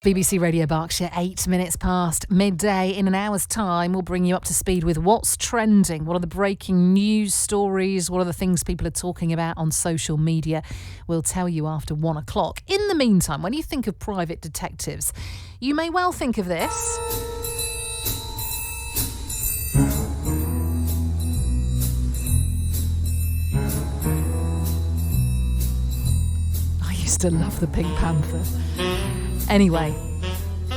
BBC Radio Berkshire, 8 minutes past midday. In an hour's time, we'll bring you up to speed with what's trending. What are the breaking news stories? What are the things people are talking about on social media? We'll tell you after 1 o'clock. In the meantime, when you think of private detectives, you may well think of this. I used to love the Pink Panther. Anyway,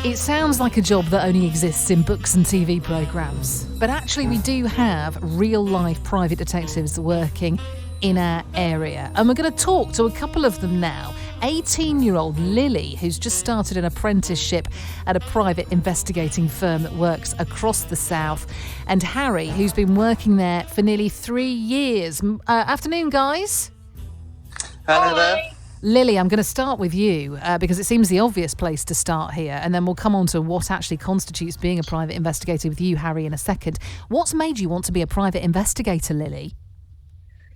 it sounds like a job that only exists in books and TV programmes. But actually we do have real-life private detectives working in our area. And we're going to talk to a couple of them now. 18-year-old Lily, who's just started an apprenticeship at a private investigating firm that works across the south. And Harry, who's been working there for nearly 3 years. Afternoon, guys. Hello there. Lily, I'm going to start with you because it seems the obvious place to start here, and then we'll come on to what actually constitutes being a private investigator with you, Harry, in a second. What's made you want to be a private investigator, Lily?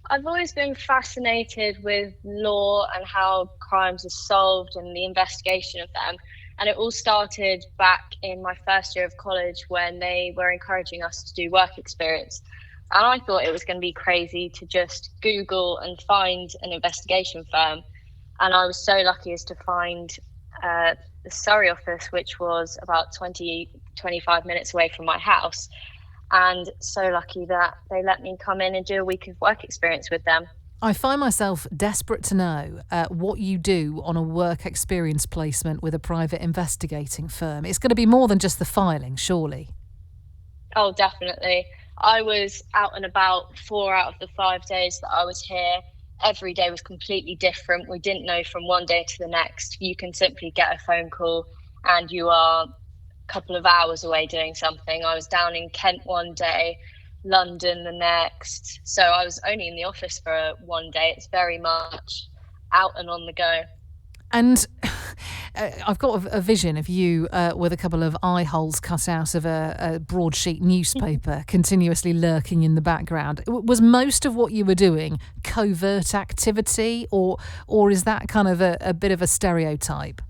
I've always been fascinated with law and how crimes are solved and the investigation of them. And it all started back in my first year of college when they were encouraging us to do work experience. And I thought it was going to be crazy to just Google and find an investigation firm. And I was so lucky as to find the Surrey office, which was about 25 minutes away from my house. And so lucky that they let me come in and do a week of work experience with them. I find myself desperate to know what you do on a work experience placement with a private investigating firm. It's going to be more than just the filing, surely. Oh, definitely. I was out and about 4 out of the 5 days that I was here. Every day was completely different. We didn't know from one day to the next. You can simply get a phone call and you are a couple of hours away doing something. I was down in Kent one day, London the next. So I was only in the office for 1 day. It's very much out and on the go. And I've got a vision of you with a couple of eye holes cut out of a broadsheet newspaper continuously lurking in the background. Was most of what you were doing covert activity, or is that kind of a bit of a stereotype?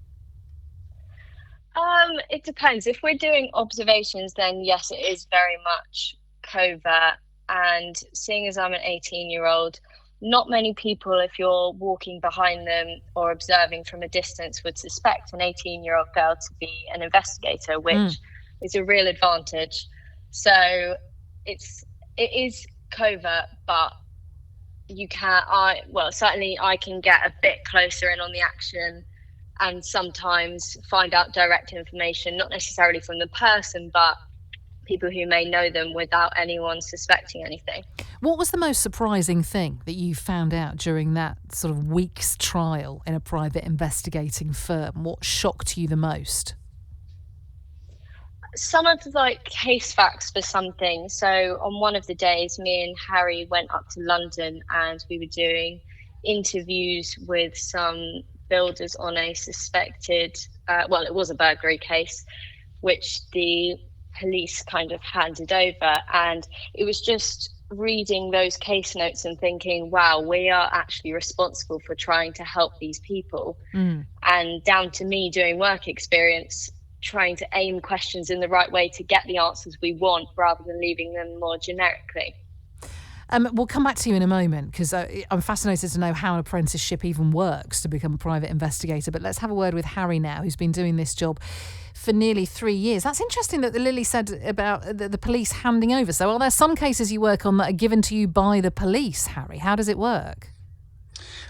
It depends. If we're doing observations, then yes, it is very much covert. And seeing as I'm an 18-year-old, not many people, if you're walking behind them or observing from a distance, would suspect an 18-year-old girl to be an investigator, which is a real advantage. So it is covert, but certainly I can get a bit closer in on the action and sometimes find out direct information, not necessarily from the person, but people who may know them without anyone suspecting anything. What was the most surprising thing that you found out during that sort of week's trial in a private investigating firm? What shocked you the most? Some of the case facts for something. So on one of the days, me and Harry went up to London and we were doing interviews with some builders on a suspected, it was a burglary case, which the police kind of handed over. And it was just reading those case notes and thinking, wow, we are actually responsible for trying to help these people. And down to me doing work experience, trying to aim questions in the right way to get the answers we want rather than leaving them more generically. We'll come back to you in a moment because I'm fascinated to know how an apprenticeship even works to become a private investigator. But let's have a word with Harry now, who's been doing this job for nearly 3 years. That's interesting that Lily said about the police handing over. So are there some cases you work on that are given to you by the police, Harry? How does it work?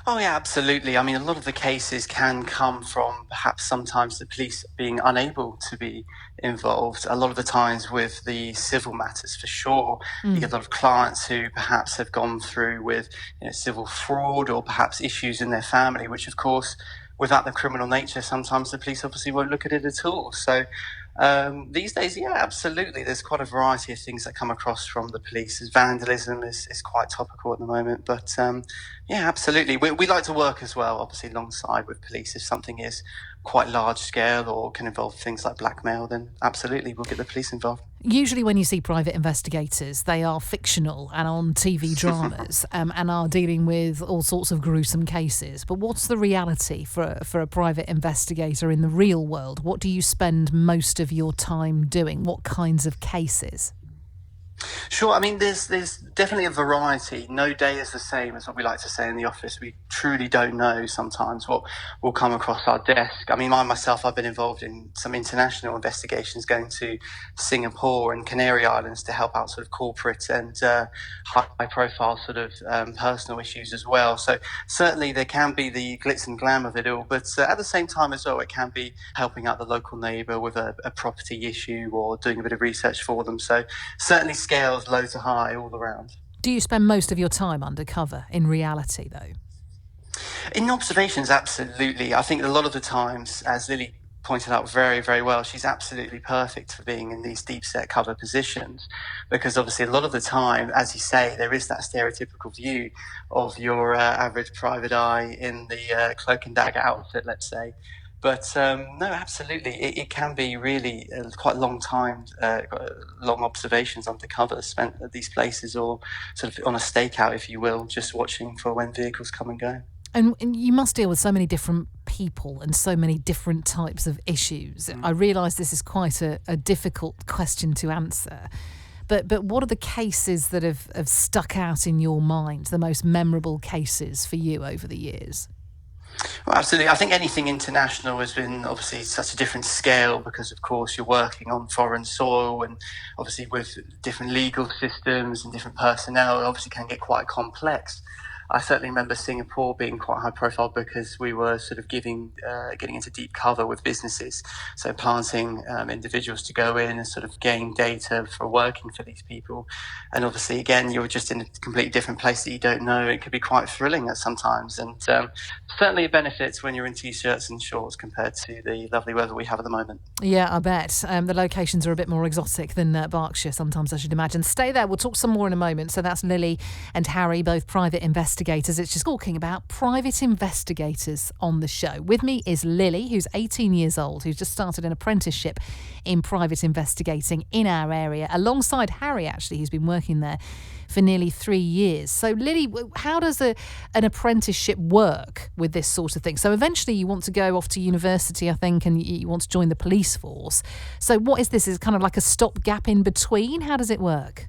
Oh, yeah, absolutely. I mean, a lot of the cases can come from perhaps sometimes the police being unable to be involved. A lot of the times with the civil matters, for sure, you get a lot of clients who perhaps have gone through with civil fraud or perhaps issues in their family, which, of course, without the criminal nature, sometimes the police obviously won't look at it at all. So these days, yeah, absolutely. There's quite a variety of things that come across from the police. Vandalism is quite topical at the moment. But yeah, absolutely. We like to work as well, obviously, alongside with police. If something is quite large scale or can involve things like blackmail, then absolutely we'll get the police involved. Usually when you see private investigators, they are fictional and on TV dramas and are dealing with all sorts of gruesome cases. But what's the reality for a private investigator in the real world? What do you spend most of your time doing? What kinds of cases? Sure. I mean, there's definitely a variety. No day is the same, as what we like to say in the office. We truly don't know sometimes what will come across our desk. I mean, myself, I've been involved in some international investigations, going to Singapore and Canary Islands to help out sort of corporate and high-profile sort of personal issues as well. So certainly there can be the glitz and glam of it all, but at the same time as well, it can be helping out the local neighbour with a property issue or doing a bit of research for them. So certainly scales low to high all around. Do you spend most of your time undercover in reality, though? In observations, absolutely. I think a lot of the times, as Lily pointed out very, very well, she's absolutely perfect for being in these deep set cover positions, because obviously a lot of the time, as you say, there is that stereotypical view of your average private eye in the cloak and dagger outfit, let's say. But no, absolutely, it can be really quite long time, long observations undercover spent at these places, or sort of on a stakeout, if you will, just watching for when vehicles come and go. And you must deal with so many different people and so many different types of issues. I realise this is quite a difficult question to answer. But what are the cases that have stuck out in your mind, the most memorable cases for you over the years? Well, absolutely. I think anything international has been obviously such a different scale, because, of course, you're working on foreign soil, and obviously with different legal systems and different personnel, it obviously can get quite complex. I certainly remember Singapore being quite high profile because we were sort of getting into deep cover with businesses. So planting individuals to go in and sort of gain data for working for these people. And obviously, again, you're just in a completely different place that you don't know. It could be quite thrilling at sometimes. And certainly it benefits when you're in T-shirts and shorts compared to the lovely weather we have at the moment. Yeah, I bet. The locations are a bit more exotic than Berkshire sometimes, I should imagine. Stay there. We'll talk some more in a moment. So that's Lily and Harry, both private investigators. It's just talking about private investigators on the show. With me is Lily, who's 18 years old, who's just started an apprenticeship in private investigating in our area, alongside Harry, actually, who's been working there for nearly 3 years. So, Lily, how does an apprenticeship work with this sort of thing? So eventually you want to go off to university, I think, and you want to join the police force. So what is this? Is it kind of like a stopgap in between? How does it work?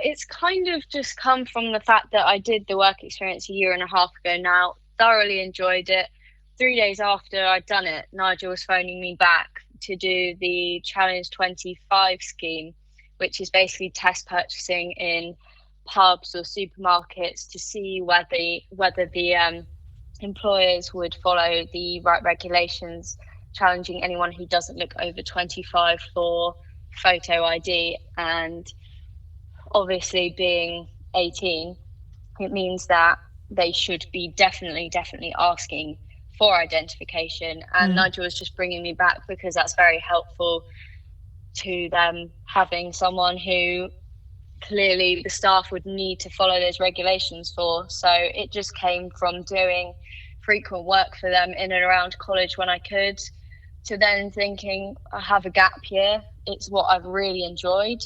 It's kind of just come from the fact that I did the work experience a year and a half ago now, thoroughly enjoyed it. 3 days after I'd done it, Nigel was phoning me back to do the Challenge 25 scheme, which is basically test purchasing in pubs or supermarkets to see whether the employers would follow the right regulations, challenging anyone who doesn't look over 25 for photo ID. And obviously being 18, it means that they should be definitely asking for identification. And Nigel was just bringing me back because that's very helpful to them, having someone who clearly the staff would need to follow those regulations for. So it just came from doing frequent work for them in and around college when I could, to then thinking, I have a gap year. It's what I've really enjoyed.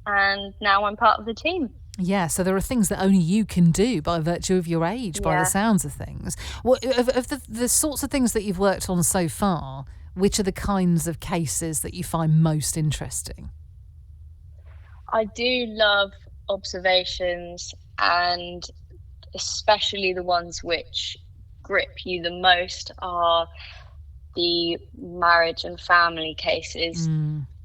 And now I'm part of the team. Yeah, so there are things that only you can do by virtue of your age, by the sounds of things. What, of the sorts of things that you've worked on so far, which are the kinds of cases that you find most interesting? I do love observations, and especially the ones which grip you the most are the marriage and family cases.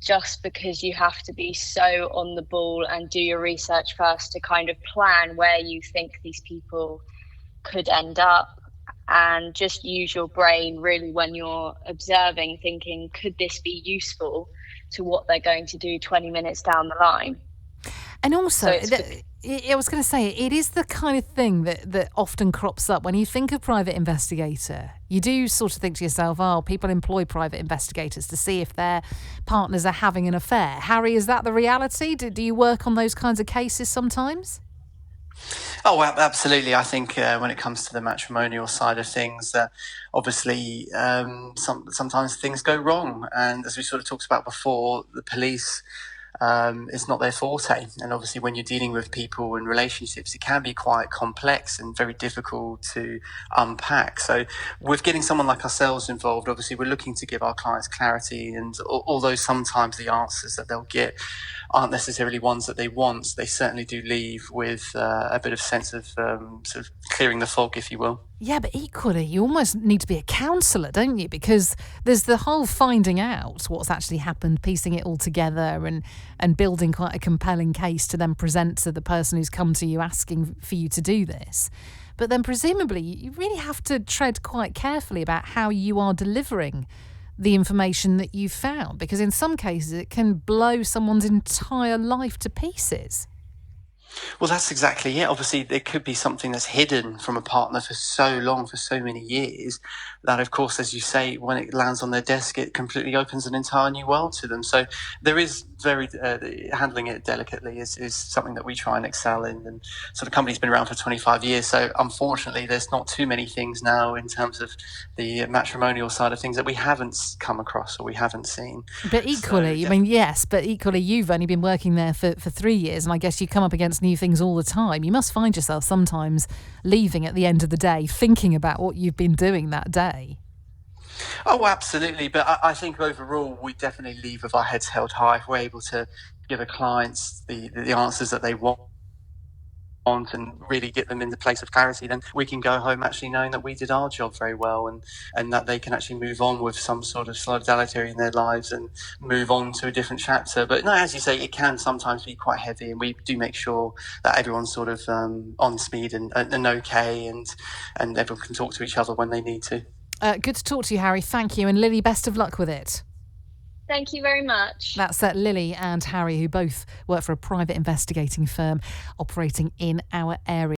Just because you have to be so on the ball and do your research first to kind of plan where you think these people could end up, and just use your brain really when you're observing, thinking, could this be useful to what they're going to do 20 minutes down the line? And also, I was going to say, it is the kind of thing that often crops up when you think of private investigator. You do sort of think to yourself, oh, people employ private investigators to see if their partners are having an affair. Harry, is that the reality? Do you work on those kinds of cases sometimes? Oh, absolutely. I think when it comes to the matrimonial side of things, obviously sometimes things go wrong, and as we sort of talked about before, the police is not their forte. And obviously, when you're dealing with people and relationships, it can be quite complex and very difficult to unpack. So, with getting someone like ourselves involved, obviously, we're looking to give our clients clarity. And although sometimes the answers that they'll get aren't necessarily ones that they want, they certainly do leave with a bit of sense of sort of clearing the fog, if you will. Yeah, but equally, you almost need to be a counsellor, don't you? Because there's the whole finding out what's actually happened, piecing it all together, and building quite a compelling case to then present to the person who's come to you asking for you to do this. But then presumably, you really have to tread quite carefully about how you are delivering the information that you've found, because in some cases it can blow someone's entire life to pieces. Well, that's exactly it. Obviously, there could be something that's hidden from a partner for so long, for so many years, that, of course, as you say, when it lands on their desk, it completely opens an entire new world to them. So there is handling it delicately is something that we try and excel in. And so the company's been around for 25 years. So unfortunately, there's not too many things now in terms of the matrimonial side of things that we haven't come across or we haven't seen. But equally, So, I mean, yes, but equally, you've only been working there for 3 years, and I guess you come up against new things all the time. You must find yourself sometimes leaving at the end of the day thinking about what you've been doing that day. Oh, absolutely. But I think overall, we definitely leave with our heads held high. If we're able to give the clients the answers that they want and really get them in the place of clarity, then we can go home actually knowing that we did our job very well, and that they can actually move on with some sort of solidarity in their lives and move on to a different chapter. But no, as you say, it can sometimes be quite heavy, and we do make sure that everyone's sort of on speed and okay, and everyone can talk to each other when they need to. Good to talk to you, Harry. Thank you. And Lily, best of luck with it. Thank you very much. That's Lily and Harry, who both work for a private investigating firm operating in our area.